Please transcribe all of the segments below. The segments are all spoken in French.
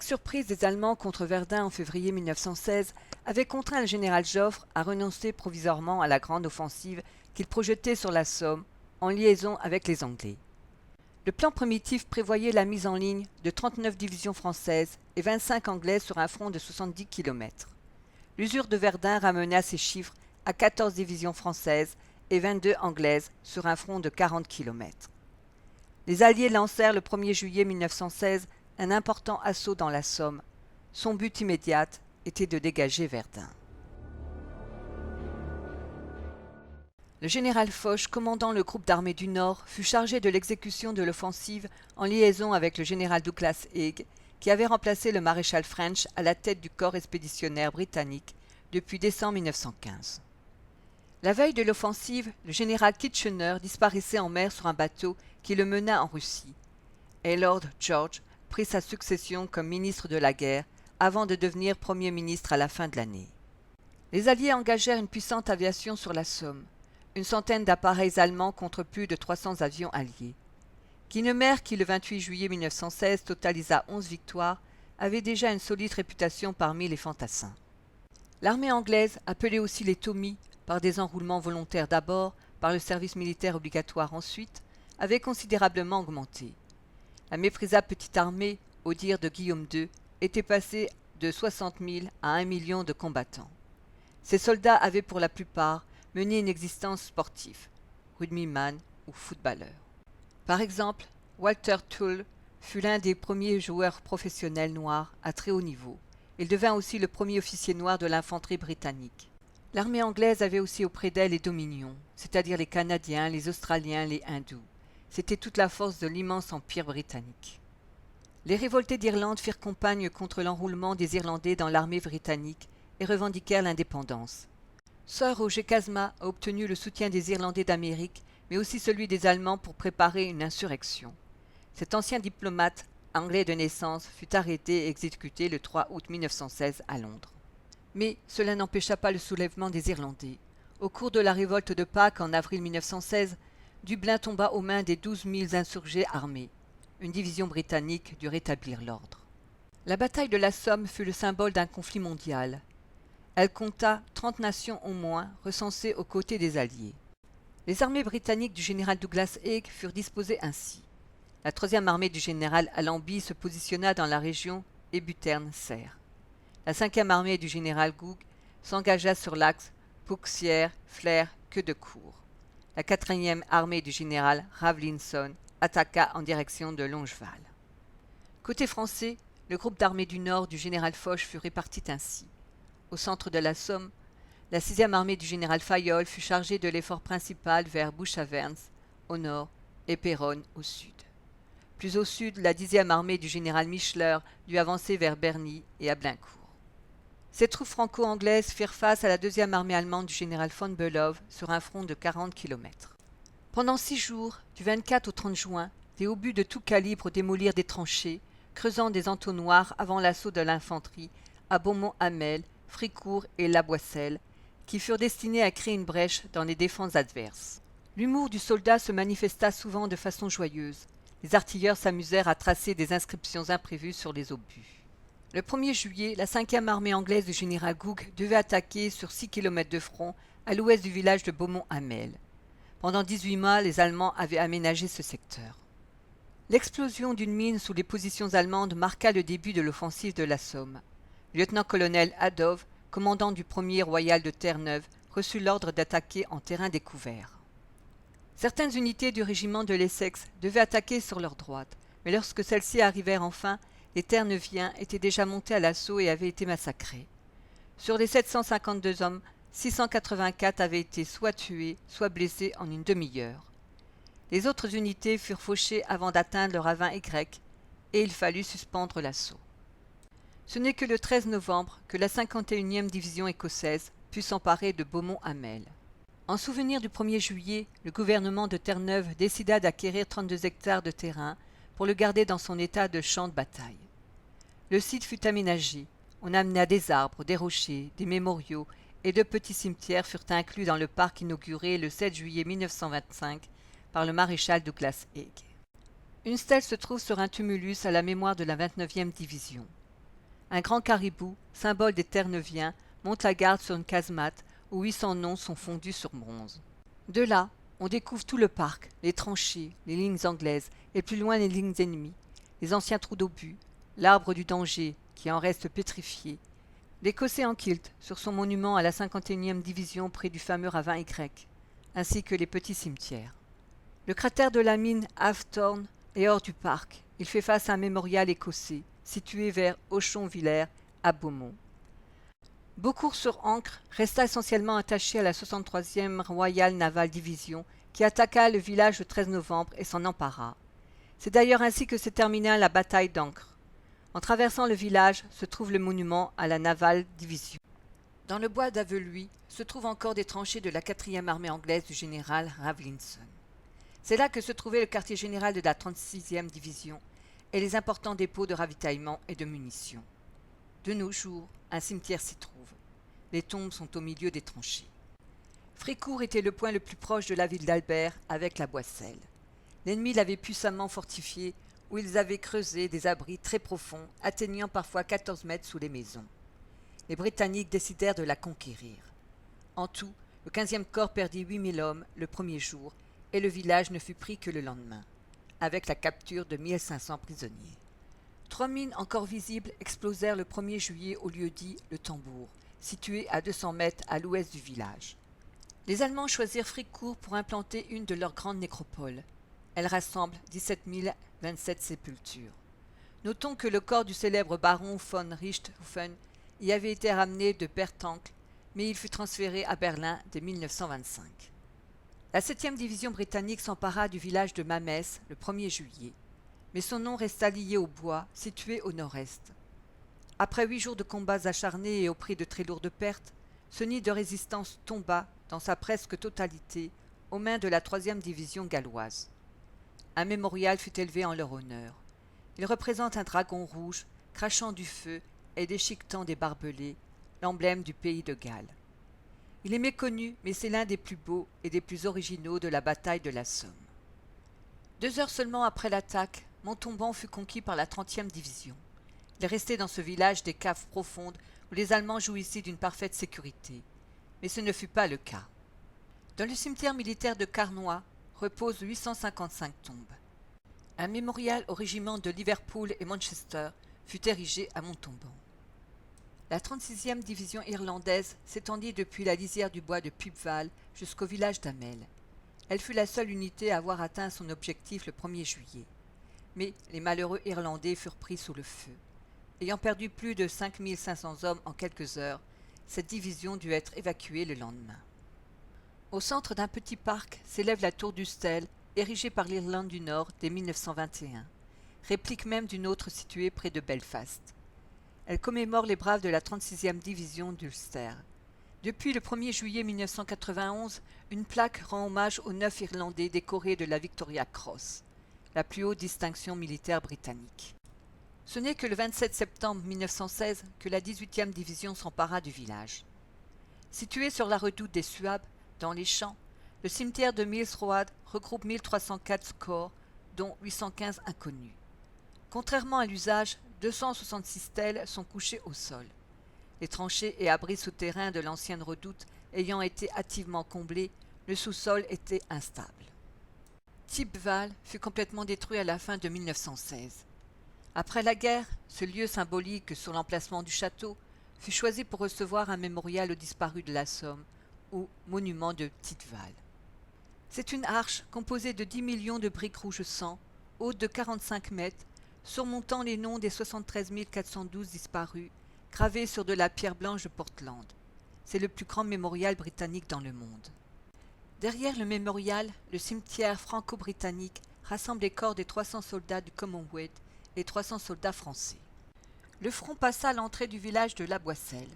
surprise des Allemands contre Verdun en février 1916 avait contraint le général Joffre à renoncer provisoirement à la grande offensive qu'il projetait sur la Somme, en liaison avec les Anglais. Le plan primitif prévoyait la mise en ligne de 39 divisions françaises et 25 anglaises sur un front de 70 km. L'usure de Verdun ramena ces chiffres à 14 divisions françaises et 22 anglaises sur un front de 40 km. Les Alliés lancèrent le 1er juillet 1916 un important assaut dans la Somme. Son but immédiat était de dégager Verdun. Le général Foch, commandant le groupe d'armées du Nord, fut chargé de l'exécution de l'offensive en liaison avec le général Douglas Haig, qui avait remplacé le maréchal French à la tête du corps expéditionnaire britannique depuis décembre 1915. La veille de l'offensive, le général Kitchener disparaissait en mer sur un bateau qui le mena en Russie, et Lord George prit sa succession comme ministre de la guerre avant de devenir Premier ministre à la fin de l'année. Les Alliés engagèrent une puissante aviation sur la Somme, une centaine d'appareils allemands contre plus de 300 avions alliés. Guynemer, qui le 28 juillet 1916 totalisa 11 victoires, avait déjà une solide réputation parmi les fantassins. L'armée anglaise, appelée aussi les Tommies, par des enrôlements volontaires d'abord, par le service militaire obligatoire ensuite, avait considérablement augmenté. La méprisable petite armée, au dire de Guillaume II, était passée de 60 000 à 1 million de combattants. Ces soldats avaient pour la plupart mené une existence sportive, rugbyman ou footballeur. Par exemple, Walter Tull fut l'un des premiers joueurs professionnels noirs à très haut niveau. Il devint aussi le premier officier noir de l'infanterie britannique. L'armée anglaise avait aussi auprès d'elle les Dominions, c'est-à-dire les Canadiens, les Australiens, les Hindous. C'était toute la force de l'immense empire britannique. Les révoltés d'Irlande firent campagne contre l'enrôlement des Irlandais dans l'armée britannique et revendiquèrent l'indépendance. Sir Roger Casma a obtenu le soutien des Irlandais d'Amérique, mais aussi celui des Allemands pour préparer une insurrection. Cet ancien diplomate, anglais de naissance, fut arrêté et exécuté le 3 août 1916 à Londres. Mais cela n'empêcha pas le soulèvement des Irlandais. Au cours de la révolte de Pâques en avril 1916, Dublin tomba aux mains des 12 000 insurgés armés. Une division britannique dut rétablir l'ordre. La bataille de la Somme fut le symbole d'un conflit mondial. Elle compta 30 nations au moins recensées aux côtés des Alliés. Les armées britanniques du général Douglas Haig furent disposées ainsi. La 3e armée du général Allenby se positionna dans la région et Buterne-Serre. La 5e armée du général Gouge s'engagea sur l'axe Pouxières-Flers-Queudecourt. La 4e armée du général Rawlinson attaqua en direction de Longeval. Côté français, le groupe d'armées du Nord du général Foch fut réparti ainsi. Au centre de la Somme, la 6e armée du général Fayolle fut chargée de l'effort principal vers Bouchaverns au nord et Péronne au sud. Plus au sud, la 10e armée du général Michler dut avancer vers Berny et à Blaincourt. Ces troupes franco-anglaises firent face à la 2e armée allemande du général von Below sur un front de 40 km. Pendant 6 jours, du 24 au 30 juin, des obus de tout calibre démolirent des tranchées, creusant des entonnoirs avant l'assaut de l'infanterie à Beaumont-Hamel, Fricourt et La Boisselle, qui furent destinés à créer une brèche dans les défenses adverses. L'humour du soldat se manifesta souvent de façon joyeuse. Les artilleurs s'amusèrent à tracer des inscriptions imprévues sur les obus. Le 1er juillet, la 5e armée anglaise du général Gouge devait attaquer sur 6 km de front à l'ouest du village de Beaumont-Hamel. Pendant 18 mois, les Allemands avaient aménagé ce secteur. L'explosion d'une mine sous les positions allemandes marqua le début de l'offensive de la Somme. Le lieutenant-colonel Adov, commandant du 1er royal de Terre-Neuve, reçut l'ordre d'attaquer en terrain découvert. Certaines unités du régiment de l'Essex devaient attaquer sur leur droite, mais lorsque celles-ci arrivèrent enfin, les Terre-Neuviens étaient déjà montés à l'assaut et avaient été massacrés. Sur les 752 hommes, 684 avaient été soit tués, soit blessés en une demi-heure. Les autres unités furent fauchées avant d'atteindre le ravin Y, et il fallut suspendre l'assaut. Ce n'est que le 13 novembre que la 51e division écossaise put s'emparer de Beaumont-Hamel. En souvenir du 1er juillet, le gouvernement de Terre-Neuve décida d'acquérir 32 hectares de terrain pour le garder dans son état de champ de bataille. Le site fut aménagé. On amena des arbres, des rochers, des mémoriaux et 2 petits cimetières furent inclus dans le parc inauguré le 7 juillet 1925 par le maréchal Douglas Haig. Une stèle se trouve sur un tumulus à la mémoire de la 29e division. Un grand caribou, symbole des Terre-Neuviens, monte la garde sur une casemate où 800 noms sont fondus sur bronze. De là, on découvre tout le parc, les tranchées, les lignes anglaises et plus loin les lignes ennemies, les anciens trous d'obus, l'arbre du danger qui en reste pétrifié, l'Écossais en kilt sur son monument à la 51e division près du fameux ravin Y, ainsi que les petits cimetières. Le cratère de la mine Havethorne est hors du parc. Il fait face à un mémorial écossais, situé vers Auchon-Villers, à Beaumont. Beaucourt-sur-Ancre resta essentiellement attaché à la 63e Royal Naval Division, qui attaqua le village le 13 novembre et s'en empara. C'est d'ailleurs ainsi que s'est terminée la bataille d'Ancre. En traversant le village se trouve le monument à la Naval Division. Dans le bois d'Aveluy se trouvent encore des tranchées de la 4e armée anglaise du général Rawlinson. C'est là que se trouvait le quartier général de la 36e division et les importants dépôts de ravitaillement et de munitions. De nos jours, un cimetière s'y trouve. Les tombes sont au milieu des tranchées. Fricourt était le point le plus proche de la ville d'Albert avec la Boisselle. L'ennemi l'avait puissamment fortifié, où ils avaient creusé des abris très profonds, atteignant parfois 14 mètres sous les maisons. Les Britanniques décidèrent de la conquérir. En tout, le 15e corps perdit 8000 hommes le premier jour, et le village ne fut pris que le lendemain, avec la capture de 1500 prisonniers. 3 mines encore visibles explosèrent le 1er juillet au lieu-dit Le Tambour, situé à 200 mètres à l'ouest du village. Les Allemands choisirent Fricourt pour implanter une de leurs grandes nécropoles. Elle rassemble 17 027 sépultures. Notons que le corps du célèbre baron von Richthofen y avait été ramené de Bertancles, mais il fut transféré à Berlin dès 1925. La 7e division britannique s'empara du village de Mamès le 1er juillet, mais son nom resta lié au bois situé au nord-est. Après 8 jours de combats acharnés et au prix de très lourdes pertes, ce nid de résistance tomba, dans sa presque totalité, aux mains de la 3e division galloise. Un mémorial fut élevé en leur honneur. Il représente un dragon rouge, crachant du feu et déchiquetant des barbelés, l'emblème du pays de Galles. Il est méconnu, mais c'est l'un des plus beaux et des plus originaux de la bataille de la Somme. 2 heures seulement après l'attaque, Montauban fut conquis par la 30e division. Il restait dans ce village des caves profondes où les Allemands jouissaient d'une parfaite sécurité. Mais ce ne fut pas le cas. Dans le cimetière militaire de Carnoy reposent 855 tombes. Un mémorial au régiment de Liverpool et Manchester fut érigé à Montauban. La 36e division irlandaise s'étendit depuis la lisière du bois de Pipval jusqu'au village d'Amel. Elle fut la seule unité à avoir atteint son objectif le 1er juillet. Mais les malheureux Irlandais furent pris sous le feu. Ayant perdu plus de 5500 hommes en quelques heures, cette division dut être évacuée le lendemain. Au centre d'un petit parc s'élève la tour d'Ustel, érigée par l'Irlande du Nord dès 1921, réplique même d'une autre située près de Belfast. Elle commémore les braves de la 36e division d'Ulster. Depuis le 1er juillet 1991, une plaque rend hommage aux 9 Irlandais décorés de la Victoria Cross, la plus haute distinction militaire britannique. Ce n'est que le 27 septembre 1916 que la 18e division s'empara du village. Situé sur la redoute des Suables, dans les champs, le cimetière de Mills Road regroupe 1304 corps, dont 815 inconnus. Contrairement à l'usage, 266 stèles sont couchées au sol. Les tranchées et abris souterrains de l'ancienne redoute ayant été hâtivement comblés, le sous-sol était instable. Thiepval fut complètement détruit à la fin de 1916. Après la guerre, ce lieu symbolique sur l'emplacement du château fut choisi pour recevoir un mémorial aux disparus de la Somme, ou monument de Thiepval. C'est une arche composée de 10 millions de briques rouges sang, haute de 45 mètres, surmontant les noms des 73 412 disparus, gravés sur de la pierre blanche de Portland. C'est le plus grand mémorial britannique dans le monde. Derrière le mémorial, le cimetière franco-britannique rassemble les corps des 300 soldats du Commonwealth et 300 soldats français. Le front passa à l'entrée du village de La Boisselle.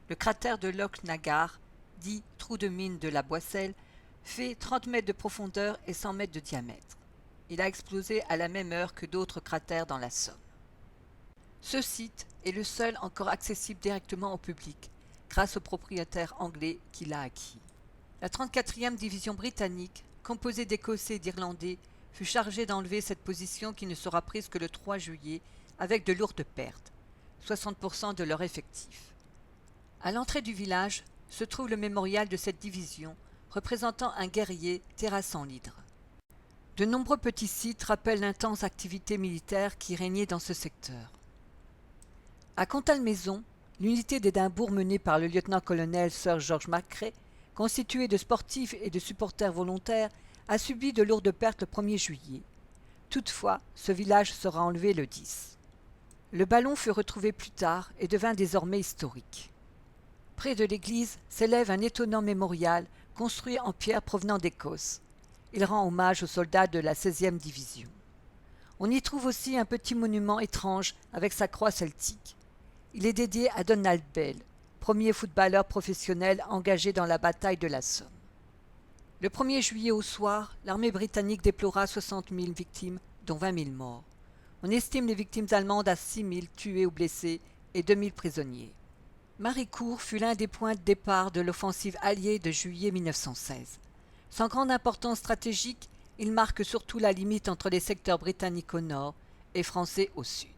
Le cratère de Loch Nagar, dit trou de mine de La Boisselle, fait 30 mètres de profondeur et 100 mètres de diamètre. Il a explosé à la même heure que d'autres cratères dans la Somme. Ce site est le seul encore accessible directement au public, grâce au propriétaire anglais qui l'a acquis. La 34e division britannique, composée d'Écossais et d'Irlandais, fut chargée d'enlever cette position qui ne sera prise que le 3 juillet, avec de lourdes pertes. 60% de leur effectif. À l'entrée du village se trouve le mémorial de cette division, représentant un guerrier terrassant l'hydre. De nombreux petits sites rappellent l'intense activité militaire qui régnait dans ce secteur. À Contalmaison, l'unité d'Édimbourg menée par le lieutenant-colonel Sir George Mackay, constituée de sportifs et de supporters volontaires, a subi de lourdes pertes le 1er juillet. Toutefois, ce village sera enlevé le 10. Le ballon fut retrouvé plus tard et devint désormais historique. Près de l'église s'élève un étonnant mémorial construit en pierre provenant d'Écosse. Il rend hommage aux soldats de la 16e division. On y trouve aussi un petit monument étrange avec sa croix celtique. Il est dédié à Donald Bell, premier footballeur professionnel engagé dans la bataille de la Somme. Le 1er juillet au soir, l'armée britannique déplora 60 000 victimes, dont 20 000 morts. On estime les victimes allemandes à 6 000 tués ou blessés et 2 000 prisonniers. Maricourt fut l'un des points de départ de l'offensive alliée de juillet 1916. Sans grande importance stratégique, il marque surtout la limite entre les secteurs britanniques au nord et français au sud.